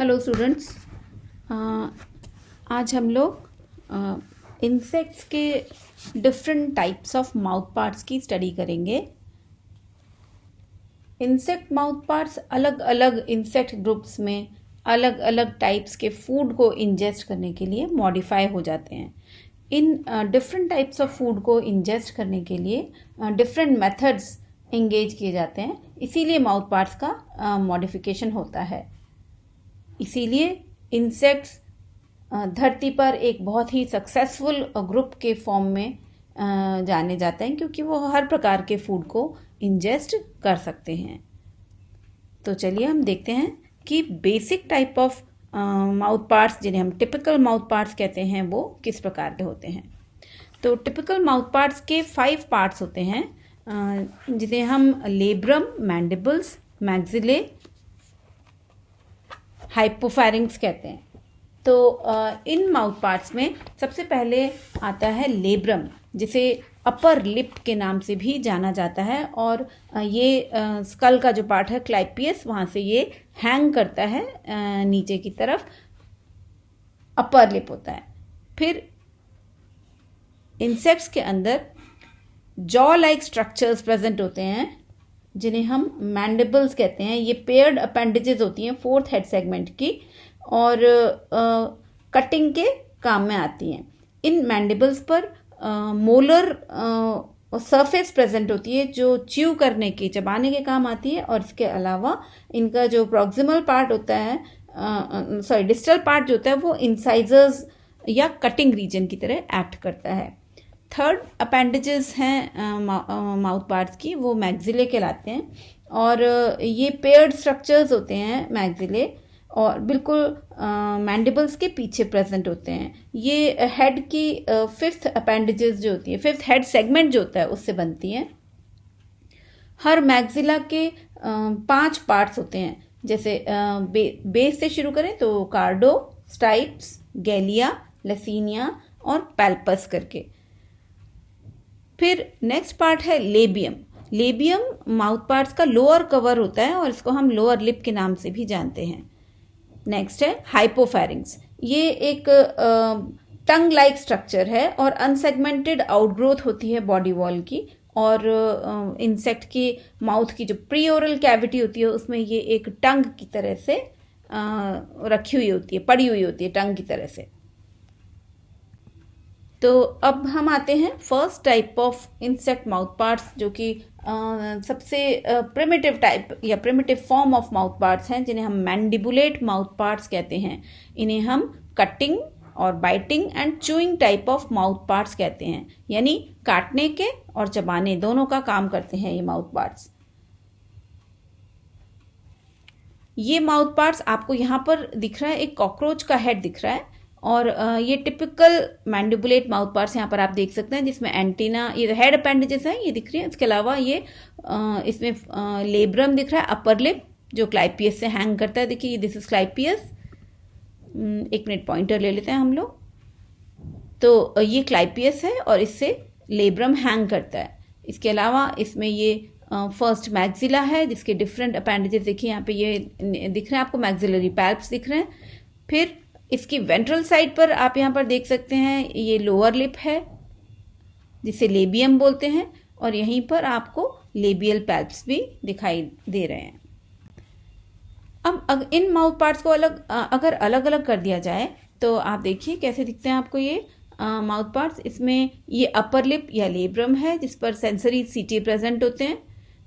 Hello students, आज हम लोग इंसेक्ट्स के different types of mouth parts की स्टडी करेंगे। इंसेक्ट माउथ पार्ट्स अलग अलग इंसेक्ट ग्रुप्स में अलग अलग टाइप्स के फूड को इंजेस्ट करने के लिए मॉडिफाई हो जाते हैं। In different types of food को इंजेस्ट करने के लिए डिफरेंट मेथड्स एंगेज किए जाते हैं, इसीलिए माउथ पार्ट्स का मॉडिफिकेशन होता है। इसीलिए इंसेक्ट्स धरती पर एक बहुत ही सक्सेसफुल ग्रुप के फॉर्म में जाने जाते हैं, क्योंकि वो हर प्रकार के फूड को इंजेस्ट कर सकते हैं। तो चलिए हम देखते हैं कि basic type of mouth parts, जिन्हें हम टिपिकल माउथ पार्ट्स कहते हैं, वो किस प्रकार के होते हैं। तो टिपिकल माउथ पार्ट्स के 5 पार्ट्स होते हैं, जिन्हें हम लेब्रम, मैंडिबल्स, मैक्सिले, हाइपोफैरिंग्स कहते हैं। तो इन माउथ पार्ट्स में सबसे पहले आता है लेब्रम, जिसे अपर लिप के नाम से भी जाना जाता है, और ये स्कल का जो पार्ट है क्लाइपियस, वहाँ से ये हैंग करता है नीचे की तरफ, अपर लिप होता है। फिर इंसेक्ट्स के अंदर जॉ लाइक स्ट्रक्चर्स प्रेजेंट होते हैं, जिन्हें हम मैंडिबल्स कहते हैं। ये पेयर्ड अपेंडेजेस होती हैं 4th हेड सेगमेंट की, और कटिंग के काम में आती हैं। इन मैंडिबल्स पर मोलर सरफेस प्रेजेंट होती है, जो च्यू करने की, चबाने के काम आती है। और इसके अलावा इनका जो प्रॉक्सिमल पार्ट होता है, डिस्टल पार्ट जो होता है, वो इंसाइजर्स या कटिंग रीजन की तरह एक्ट करता है। 3rd अपेंडेजेस हैं माउथ पार्ट्स की, वो मैक्सिले कहलाते हैं, और ये पेयर्ड स्ट्रक्चर्स होते हैं मैक्सिले, और बिल्कुल मैंडिबल्स के पीछे प्रेजेंट होते हैं। ये हेड की 5th अपेंडेजेस जो होती है, 5th हेड सेगमेंट जो होता है, उससे बनती हैं। हर मैक्सिला के 5 पार्ट्स होते हैं, जैसे बेस से शुरू करें तो कार्डो, स्टाइप्स, गैलिया, लसीनिया और पैल्पस करके। फिर नेक्स्ट पार्ट है लेबियम। लेबियम माउथ पार्ट्स का लोअर कवर होता है, और इसको हम लोअर लिप के नाम से भी जानते हैं। नेक्स्ट है हाइपोफैरिंग्स। ये एक टंग लाइक स्ट्रक्चर है, और अनसेगमेंटेड आउटग्रोथ होती है बॉडी वॉल की, और इंसेक्ट की माउथ की जो प्रीओरल कैविटी होती है, उसमें ये एक टंग की तरह से रखी हुई होती है, पड़ी हुई होती है टंग की तरह से। तो अब हम आते हैं first type of insect mouth parts, जो कि सबसे प्रिमिटिव टाइप या primitive form of mouth parts हैं, जिन्हें हम मैंडिबुलेट माउथ पार्ट्स कहते हैं। इन्हें हम कटिंग और biting and chewing type of mouth parts कहते हैं, यानी काटने के और चबाने दोनों का काम करते हैं ये माउथ पार्ट्स। ये माउथ पार्ट्स आपको यहाँ पर दिख रहा है, एक कॉकरोच का हेड दिख रहा है, और ये टिपिकल मैंडिबुलेट माउथ पार्ट्स यहाँ पर आप देख सकते हैं, जिसमें एंटीना, ये हेड अपेंडेजेस हैं, ये दिख रही है। इसके अलावा ये इसमें लेब्रम दिख रहा है, अपर लिप, जो क्लाइपियस से हैंग करता है। देखिए, दिस इज क्लाइपियस। एक मिनट, पॉइंटर ले लेते हैं हम लोग। तो ये क्लाइपियस है, और इससे लेब्रम हैंग करता है। इसके अलावा इसमें ये फर्स्ट मैक्सिला है, जिसके डिफरेंट अपेंडेजेस देखिए यहाँ पे ये दिख रहे हैं आपको, मैक्सिलरी पैल्प्स दिख रहे हैं। फिर इसकी वेंट्रल साइड पर आप यहाँ पर देख सकते हैं, ये लोअर लिप है, जिसे लेबियम बोलते हैं, और यहीं पर आपको लेबियल पैल्प्स भी दिखाई दे रहे हैं। अब इन माउथ पार्ट्स को अगर अलग अलग कर दिया जाए, तो आप देखिए कैसे दिखते हैं आपको ये माउथ पार्ट्स। इसमें ये अपर लिप या लेब्रम है, जिस पर सेंसरी सीटी प्रेजेंट होते हैं।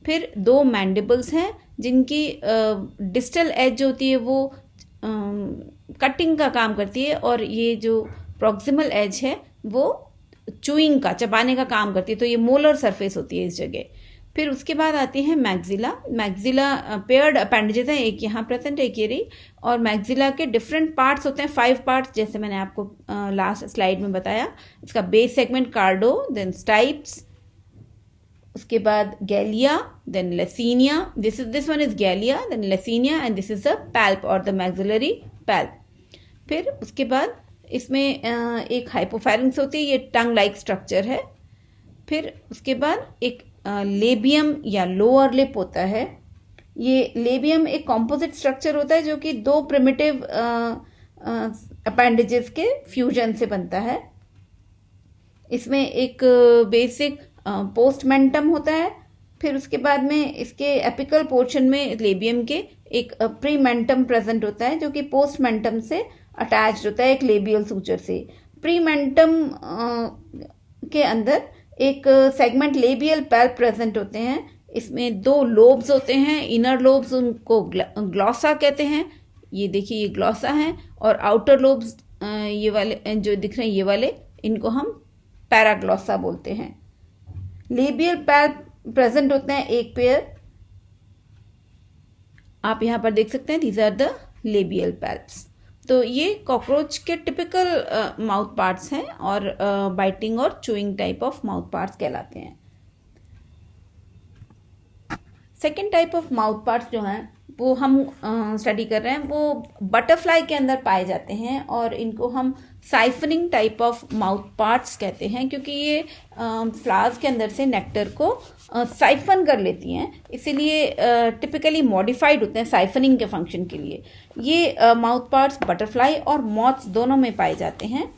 फिर 2 मैंडिबल्स हैं, जिनकी डिस्टल एज जो होती है वो कटिंग का काम करती है, और ये जो प्रॉक्सिमल एज है वो चूइंग का, चबाने का काम करती है। तो ये मोलर सरफेस होती है इस जगह। फिर उसके बाद आती है मैक्सिला। मैक्सिला पेयर्ड अपेंडेजेस हैं, एक यहाँ प्रेजेंट है, एक ये रही, और मैक्सिला के डिफरेंट पार्ट्स होते हैं, 5 पार्ट्स, जैसे मैंने आपको लास्ट स्लाइड में बताया। इसका base segment cardo, then stipes, उसके बाद galea, then lacinia, this one is galea, then lacinia, and this is the palp और द मैक्सिलरी पैल्प। फिर उसके बाद इसमें एक हाइपोफैरिंग्स होती है, ये टंग लाइक स्ट्रक्चर है। फिर उसके बाद एक लेबियम या लोअर लिप होता है, ये लेबियम एक कॉम्पोजिट स्ट्रक्चर होता है जो कि दो प्रिमिटिव अपेंडेजेस के फ्यूजन से बनता है। इसमें एक बेसिक पोस्टमेंटम होता है, फिर उसके बाद में इसके एपिकल पोर्शन में लेबियम के एक प्रीमेंटम प्रेजेंट होता है जो कि पोस्टमेंटम से अटैच्ड होता है एक लेबियल सूचर से। प्रीमेंटम के अंदर एक सेगमेंट लेबियल पैल्प प्रेजेंट होते हैं। इसमें दो लोब्स होते हैं, इनर लोब्स उनको ग्लॉसा कहते हैं, ये देखिए ये ग्लॉसा है, और आउटर लोब्स ये वाले जो दिख रहे हैं ये वाले, इनको हम पैराग्लॉसा बोलते हैं। लेबियल पैल्प प्रेजेंट होते हैं एक पेयर, आप यहां पर देख सकते हैं, these are the labial palps. तो ये कॉकरोच के टिपिकल माउथ पार्ट्स हैं और बाइटिंग और chewing type of mouth parts कहलाते हैं। Second type of mouth parts जो हैं वो हम स्टडी कर रहे हैं, वो बटरफ्लाई के अंदर पाए जाते हैं और इनको हम siphoning type of mouth parts कहते हैं, क्योंकि ये फ्लावर्स के अंदर से नेक्टर को साइफन कर लेती हैं, इसीलिए टिपिकली मॉडिफाइड होते हैं साइफनिंग के फंक्शन के लिए। ये माउथ पार्ट्स बटरफ्लाई और मॉथ्स दोनों में पाए जाते हैं।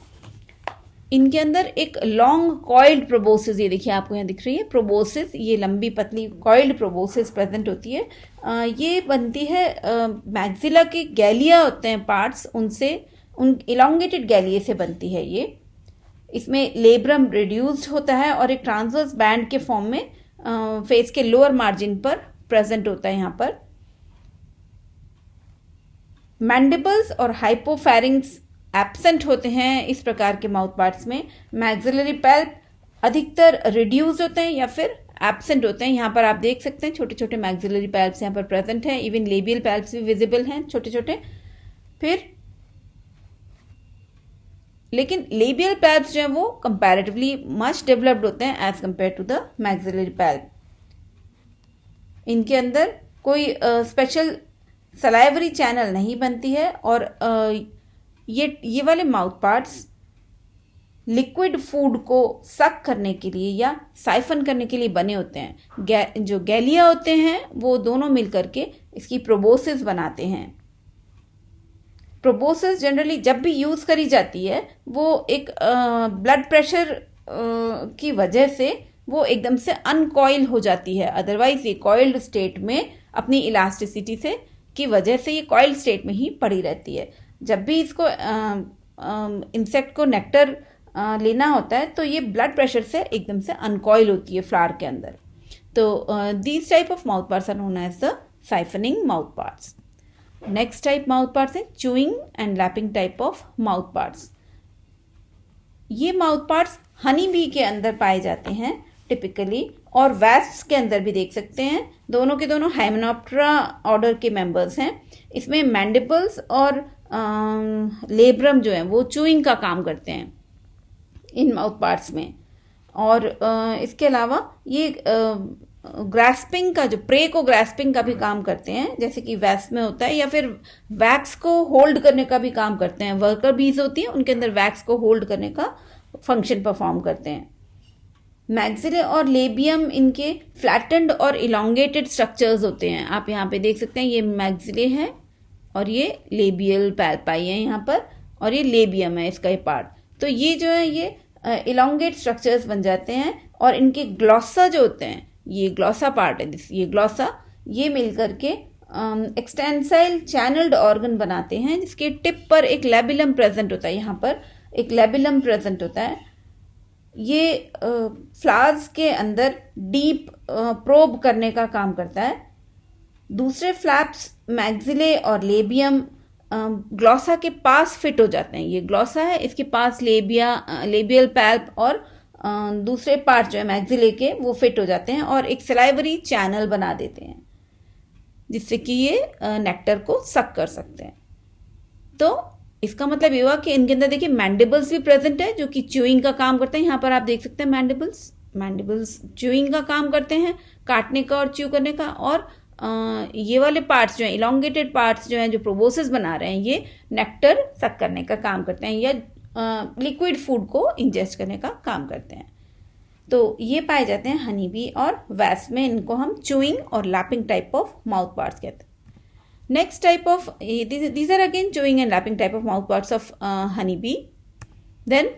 इनके अंदर एक लॉन्ग कॉइल्ड प्रोबोसिस, ये देखिए आपको यहाँ दिख रही है प्रोबोसिस, ये लंबी पतली कॉइल्ड प्रोबोसिस प्रेजेंट होती है। ये बनती है मैक्सिला के गैलिया होते हैं पार्ट्स, उनसे उन इलोंगेटेड गैलिये से बनती है ये। इसमें लेब्रम रिड्यूस्ड होता है और एक ट्रांसवर्स बैंड के फॉर्म में फेस के लोअर मार्जिन पर प्रेजेंट होता है यहाँ पर। मैंडिबल्स और हाइपोफैरिंग्स एब्सेंट होते हैं इस प्रकार के माउथ पार्ट्स में। मैक्सिलरी पैल्प अधिकतर रिड्यूस होते हैं या फिर एब्सेंट होते हैं। यहाँ पर आप देख सकते हैं छोटे छोटे मैक्सिलरी पैल्प्स यहाँ पर प्रेजेंट हैं, इवन लेबियल पैल्प्स भी विजिबल हैं छोटे छोटे। फिर लेकिन लेबियल पैल्प्स जो है वो कंपैरेटिवली मच डेवलप्ड होते हैं as compare to the maxillary palp. इनके अंदर कोई स्पेशल सलाइवरी चैनल नहीं बनती है और ये वाले माउथ पार्ट्स लिक्विड फूड को सक करने के लिए या साइफन करने के लिए बने होते हैं। जो गैलिया होते हैं वो दोनों मिलकर के इसकी प्रोबोसिस बनाते हैं। प्रोबोसिस जनरली जब भी यूज करी जाती है वो एक ब्लड प्रेशर की वजह से वो एकदम से अनकॉइल हो जाती है, अदरवाइज ये कॉइल्ड स्टेट में अपनी इलास्टिसिटी से की वजह से ये कॉइल्ड स्टेट में ही पड़ी रहती है। जब भी इसको इंसेक्ट को नेक्टर लेना होता है तो ये ब्लड प्रेशर से एकदम से अनकॉइल होती है फ्लावर के अंदर। तो these type of mouth parts are known as the siphoning mouth parts. Next type mouth parts है chewing and lapping type of mouth parts. ये माउथ पार्ट्स हनी बी के अंदर पाए जाते हैं टिपिकली, और वैस्प्स के अंदर भी देख सकते हैं। दोनों के दोनों हाइमेनोप्टेरा ऑर्डर के मेंबर्स हैं। इसमें मैंडिबल्स और लेब्रम जो है वो चूइंग का काम करते हैं इन माउथ पार्ट्स में। और इसके अलावा ये ग्रास्पिंग का, जो प्रे को ग्रास्पिंग का भी काम करते हैं, जैसे कि वैक्स में होता है, या फिर वैक्स को होल्ड करने का भी काम करते हैं। वर्कर बीज होती है, उनके अंदर वैक्स को होल्ड करने का फंक्शन परफॉर्म करते हैं। मैक्सिले और लेबियम इनके फ्लैटेंड और इलोंगेटेड स्ट्रक्चर्स होते हैं। आप यहाँ पे देख सकते हैं ये मैक्सिले है और ये लेबियल पैल्पाई है यहाँ पर, और ये लेबियम है इसका ये पार्ट। तो ये जो है ये इलोंगेट स्ट्रक्चर्स बन जाते हैं और इनके ग्लॉसा जो होते हैं, ये ग्लॉसा पार्ट है, ये ग्लॉसा, ये मिलकर के एक्सटेंसाइल चैनल्ड ऑर्गन बनाते हैं, जिसके टिप पर एक लेबिलम प्रेजेंट होता है। यहाँ पर एक लेबिलम प्रेजेंट होता है। ये फ्लावर्स के अंदर डीप प्रोब करने का काम करता है। दूसरे फ्लैप्स मैक्सिले और लेबियम ग्लॉसा के पास फिट हो जाते हैं। ये ग्लॉसा है, इसके पास लेबियल पैल्प और दूसरे पार्ट जो है मैक्सिले के वो फिट हो जाते हैं और एक सलाइवरी चैनल बना देते हैं, जिससे कि ये नेक्टर को सक कर सकते हैं। तो इसका मतलब ये हुआ कि इनके अंदर देखिए मैंडिबल्स भी प्रेजेंट है जो कि च्यूइंग का काम करते हैं। यहाँ पर आप देख सकते हैं मैंडिबल्स च्यूइंग का काम करते हैं, काटने का और च्यू करने का। और ये वाले पार्ट्स जो हैं, इलोंगेटेड पार्ट्स जो हैं, जो प्रोबोसिस बना रहे हैं, ये नेक्टर सक करने का काम करते हैं या लिक्विड फूड को इंजेस्ट करने का काम करते हैं। तो ये पाए जाते हैं हनी बी और वैस्प में। इनको हम चूइंग और lapping type of mouth parts कहते हैं। Next type of, these are again chewing and lapping type of mouth parts of honeybee. Then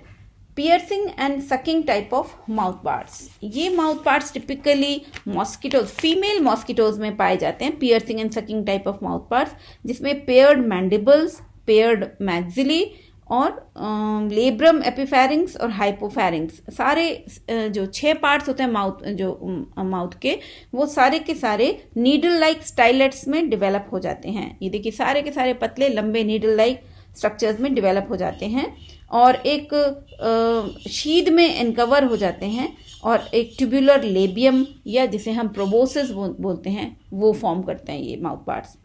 piercing and sucking type of mouth parts. ये mouth parts typically mosquitoes, female mosquitoes में पाए जाते हैं, piercing and sucking type of mouth parts, जिसमें paired mandibles, paired maxillae और labrum, एपिफेरिंग्स और hypopharynx, सारे जो 6 पार्ट्स होते हैं माउथ के, वो सारे के सारे नीडल लाइक स्टाइलेट्स में डेवलप हो जाते हैं। ये देखिए सारे के सारे पतले लंबे नीडल लाइक स्ट्रक्चर्स में डेवलप हो जाते हैं और एक शीद में एनकवर हो जाते हैं और एक ट्यूबुलर लेबियम या जिसे हम प्रोबोसिस बोलते हैं वो फॉर्म करते हैं ये माउथ पार्ट्स।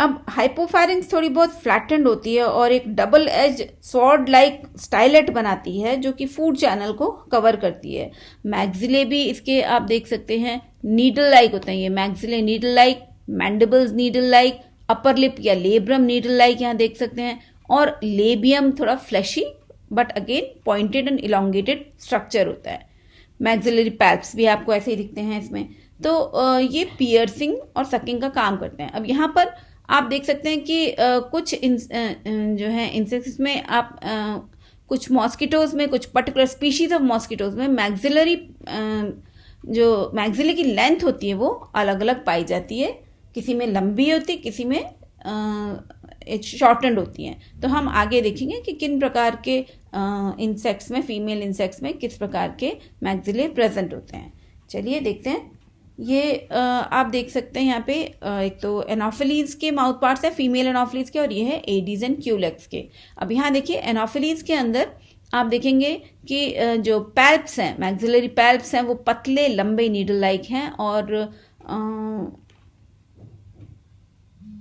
अब हाइपोफेरिंग्स थोड़ी बहुत फ्लैटेंड होती है और एक double edge sword like stylet बनाती है जो कि फूड चैनल को कवर करती है। मैक्सिले भी इसके आप देख सकते हैं नीडल लाइक होते हैं, ये maxillae needle like, mandibles needle like, upper lip या लेब्रम नीडल लाइक यहाँ देख सकते हैं, और लेबियम थोड़ा fleshy but again pointed and elongated structure होता है। मैक्सिलरी पैल्प्स भी आपको ऐसे ही दिखते हैं इसमें। तो ये पियर्सिंग और सकिंग का काम करते हैं। अब यहाँ पर आप देख सकते हैं कि कुछ जो है इंसेक्ट्स में आप कुछ मॉस्किटोज में, कुछ पर्टिकुलर स्पीशीज ऑफ मॉस्किटोज में मैक्सिलरी जो मैक्सिले की लेंथ होती है वो अलग अलग पाई जाती है। किसी में लंबी होती है, किसी में शॉर्टेंड होती हैं। तो हम आगे देखेंगे कि किन प्रकार के इंसेक्ट्स में, फीमेल इंसेक्ट्स में किस प्रकार के मैक्सिले प्रेजेंट होते हैं। चलिए देखते हैं। ये आप देख सकते हैं यहाँ पे एक तो एनोफिलीज के माउथ पार्ट्स है, फीमेल एनोफिलीज के, और ये है एडीज एंड क्यूलेक्स के। अब यहाँ देखिए एनोफिलीज के अंदर आप देखेंगे कि जो पैल्प्स हैं, मैक्सिलरी पैल्प्स हैं, वो पतले लंबे नीडल लाइक हैं और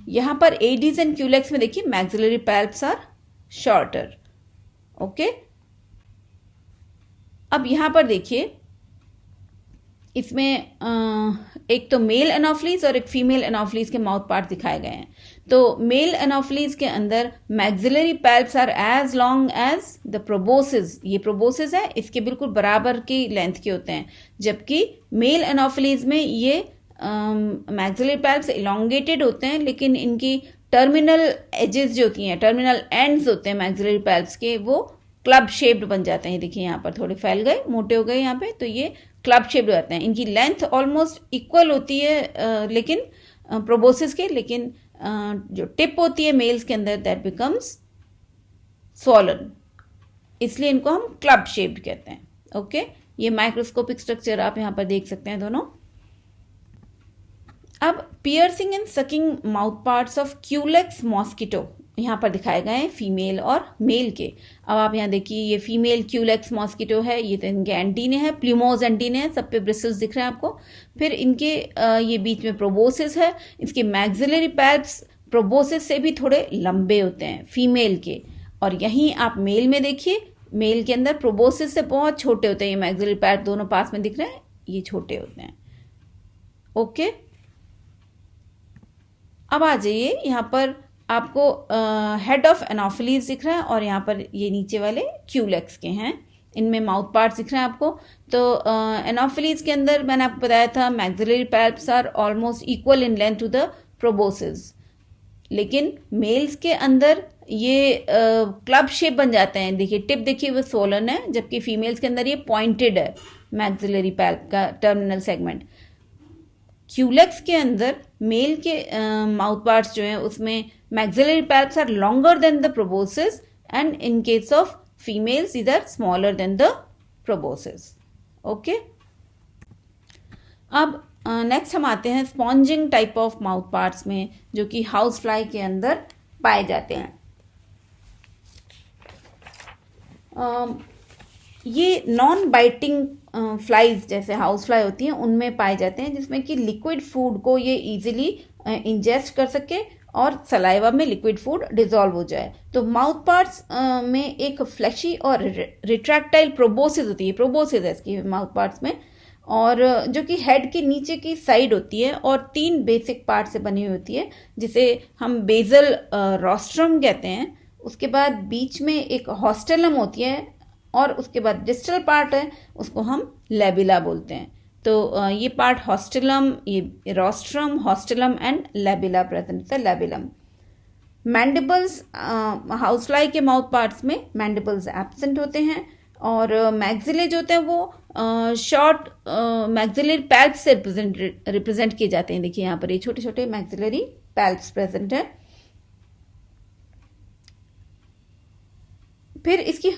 यहाँ पर एडीज एंड क्यूलेक्स में देखिए maxillary palps are shorter. Okay, अब यहाँ पर देखिए इसमें एक तो मेल एनोफिलीज और एक फीमेल एनोफिलीज के माउथ पार्ट दिखाए गए हैं। तो मेल एनोफिलीज के अंदर maxillary palps are as long as the proboscis. ये प्रोबोसिस है, इसके बिल्कुल बराबर की लेंथ के होते हैं, जबकि मेल एनोफिलीज में ये मैक्सिलरी पैल्प्स इलोंगेटेड होते हैं, लेकिन इनकी टर्मिनल एजेस जो होती हैं, टर्मिनल एंड्स होते हैं मैक्सिलरी पैल्प्स के, वो क्लब शेप्ड बन जाते हैं। देखिए यहाँ पर थोड़े फैल गए, मोटे हो गए यहाँ पे, तो ये क्लब शेप्ड हो जाते हैं। इनकी लेंथ ऑलमोस्ट इक्वल होती है लेकिन प्रोबोसिस के, लेकिन जो टिप होती है मेल्स के अंदर दैट बिकम्स स्वॉलन, इसलिए इनको हम क्लब शेप्ड कहते हैं। ओके, ये माइक्रोस्कोपिक स्ट्रक्चर आप यहाँ पर देख सकते हैं दोनों। अब piercing and sucking mouth parts of Culex mosquito यहाँ पर दिखाए गए हैं, फीमेल और मेल के। अब आप यहाँ देखिए ये फीमेल क्यूलेक्स मॉस्किटो है, ये तो इनके एंटीने हैं, प्लूमोज एंटीने हैं, सब पे ब्रिसल्स दिख रहे हैं आपको। फिर इनके ये बीच में प्रोबोसिस है, इसके मैक्सिलरी पैल्प्स प्रोबोसिस से भी थोड़े लंबे होते हैं फीमेल के। और यहीं आप मेल में देखिए, मेल के अंदर प्रोबोसिस से बहुत छोटे होते हैं, ये मैक्सिलरी पैल्प दोनों पास में दिख रहे हैं, ये छोटे होते हैं। ओके, अब आ जाइए यहाँ पर आपको हेड ऑफ एनोफिलीज दिख रहा है और यहाँ पर ये नीचे वाले क्यूलेक्स के हैं, इनमें माउथ पार्ट्स दिख रहे हैं आपको। तो एनोफिलीज के अंदर मैंने आपको बताया था maxillary palps are almost equal in length to the proboscis, लेकिन मेल्स के अंदर ये क्लब शेप बन जाते हैं। देखिए टिप देखिए वो सोलन है, जबकि फीमेल्स के अंदर ये पॉइंटेड है मैक्सिलरी पैल्प का टर्मिनल सेगमेंट। क्यूलेक्स के अंदर मेल के माउथ पार्ट्स जो हैं उसमें maxillary palps are longer than the proboscis and in case of females these are smaller than the proboscis. Okay, अब नेक्स्ट हम आते हैं sponging type of mouth parts में, जो कि हाउस फ्लाई के अंदर पाए जाते हैं। ये नॉन बाइटिंग फ्लाइज जैसे हाउस फ्लाई होती हैं उनमें पाए जाते हैं, जिसमें कि लिक्विड फूड को ये इजीली इंजेस्ट कर सके और सलाइवा में लिक्विड फूड डिजॉल्व हो जाए। तो माउथ पार्ट्स में एक फ्लैशी और रिट्रैक्टाइल प्रोबोसिस होती है, प्रोबोसिस है इसकी माउथ पार्ट्स में, और जो कि हेड के नीचे की साइड होती है और 3 बेसिक पार्ट से बनी हुई होती है, जिसे हम बेजल रोस्ट्रम कहते हैं। उसके बाद बीच में एक हॉस्टेलम होती है और उसके बाद डिस्टल पार्ट है उसको हम लेबिला बोलते हैं। तो ये पार्ट हॉस्टलम, ये रोस्ट्रम, हॉस्टलम एंड लेबिला प्रेजेंट है, लेबिलम। मैंडिबल्स, हाउसफ्लाई के माउथ पार्ट्स में मैंडिबल्स एब्सेंट होते हैं और मैग्जिले जो होते हैं वो शॉर्ट मैग्जिलरी पैल्प्स से रिप्रेजेंट किए जाते हैं। देखिए यहाँ पर ये छोटे छोटे मैग्जिलरी पैल्प्स प्रेजेंट है। फिर इसकी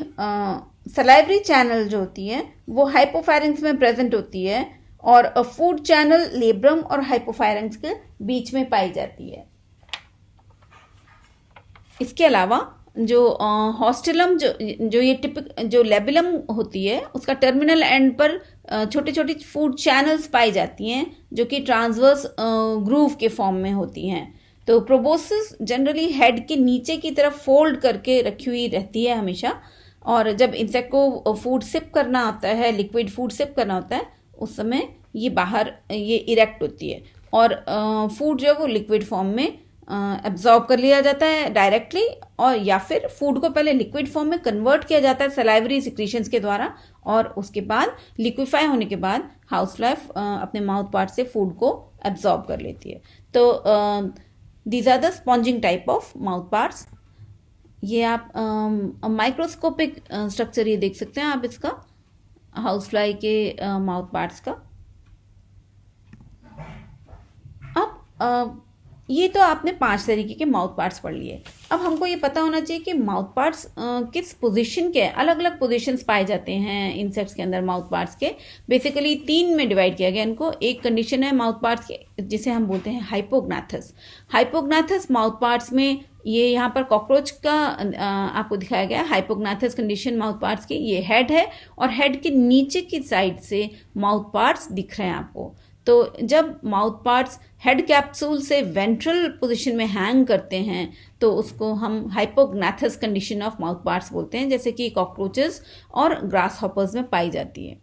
सलाइवरी चैनल जो होती है वो हाइपोफैरिंक्स में प्रेजेंट होती है और फूड चैनल लेब्रम और हाइपोफैरिंक्स के बीच में पाई जाती है। इसके अलावा जो हॉस्टलम जो ये जो लेबिलम होती है उसका टर्मिनल एंड पर छोटे छोटे फूड चैनल्स पाई जाती हैं जो कि ट्रांसवर्स ग्रूव के फॉर्म में होती हैं। तो प्रोबोसिस जनरली हेड के नीचे की तरफ फोल्ड करके रखी हुई रहती है हमेशा, और जब इंसेक्ट को फूड सिप करना होता है, लिक्विड फूड सिप करना होता है, उस समय ये बाहर ये इरेक्ट होती है और फूड जो है वो लिक्विड फॉर्म में एब्जॉर्ब कर लिया जाता है डायरेक्टली, और या फिर फूड को पहले लिक्विड फॉर्म में कन्वर्ट किया जाता है सलाइवरी सिक्रीशंस के द्वारा, और उसके बाद लिक्विफाई होने के बाद हाउसफ्लाई अपने माउथ पार्ट से फूड को एब्जॉर्ब कर लेती है। तो these are the sponging type of mouth parts. ये आप माइक्रोस्कोपिक स्ट्रक्चर ये देख सकते हैं आप इसका, हाउसफ्लाई के माउथ पार्ट्स का। अब ये तो आपने 5 तरीके के माउथ पार्ट्स पढ़ लिए। अब हमको ये पता होना चाहिए कि माउथ पार्ट्स किस पोजीशन के, अलग अलग पोजीशंस पाए जाते हैं इंसेक्ट्स के अंदर। माउथ पार्ट्स के बेसिकली 3 में डिवाइड किया गया इनको। एक कंडीशन है माउथ पार्ट्स के जिसे हम बोलते हैं हाइपोग्नाथस। हाइपोग्नाथस माउथ पार्ट्स में ये यहाँ पर कॉकरोच का आपको दिखाया गया हाइपोग्नाथस कंडीशन माउथ पार्ट्स की। ये हेड है और हेड के नीचे की साइड से माउथ पार्ट्स दिख रहे हैं आपको। तो जब माउथ पार्ट्स हेड कैप्सूल से वेंट्रल पोजीशन में हैंग करते हैं तो उसको हम हाइपोग्नाथस कंडीशन ऑफ माउथ पार्ट्स बोलते हैं, जैसे कि कॉकरोचेस और ग्रास हॉपर्स में पाई जाती है।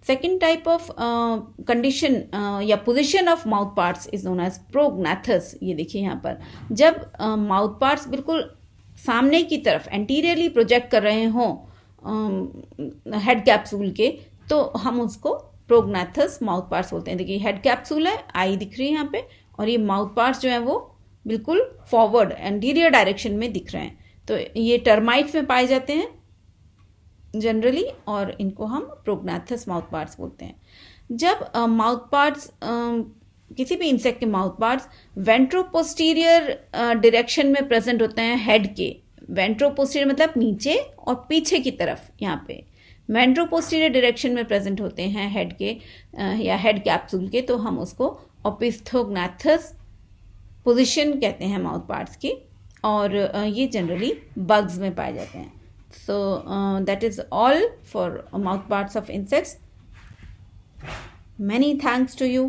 सेकेंड टाइप ऑफ कंडीशन या position of mouth parts is known as prognathous. ये देखिए यहाँ पर जब माउथ पार्ट्स बिल्कुल सामने की तरफ एंटीरियरली प्रोजेक्ट कर रहे हों हेड कैप्सूल के, तो हम उसको प्रोग्नाथस माउथ पार्ट्स बोलते हैं। देखिए हेड कैप्सूल है, आई दिख रही है यहाँ पे, और ये माउथ पार्ट्स जो है वो बिल्कुल फॉरवर्ड एंटीरियर डायरेक्शन में दिख रहे हैं। तो ये टर्माइट्स में पाए जाते हैं जनरली, और इनको हम प्रोग्नाथस माउथ पार्ट्स बोलते हैं। जब माउथ पार्ट्स किसी भी इंसेक्ट के माउथ पार्ट्स वेंट्रोपोस्टीरियर डायरेक्शन में प्रेजेंट होते हैं हेड के, वेंट्रोपोस्टीरियर मतलब नीचे और पीछे की तरफ, यहाँ पे वेंट्रोपोस्टीरियर डायरेक्शन में प्रेजेंट होते हैं हेड के या हेड कैप्सूल के, तो हम उसको ओपिस्थोग्नाथस पोजीशन कहते हैं माउथ पार्ट्स की, और ये जनरली बग्स में पाए जाते हैं। So that is all for mouth parts of insects. Many thanks to you.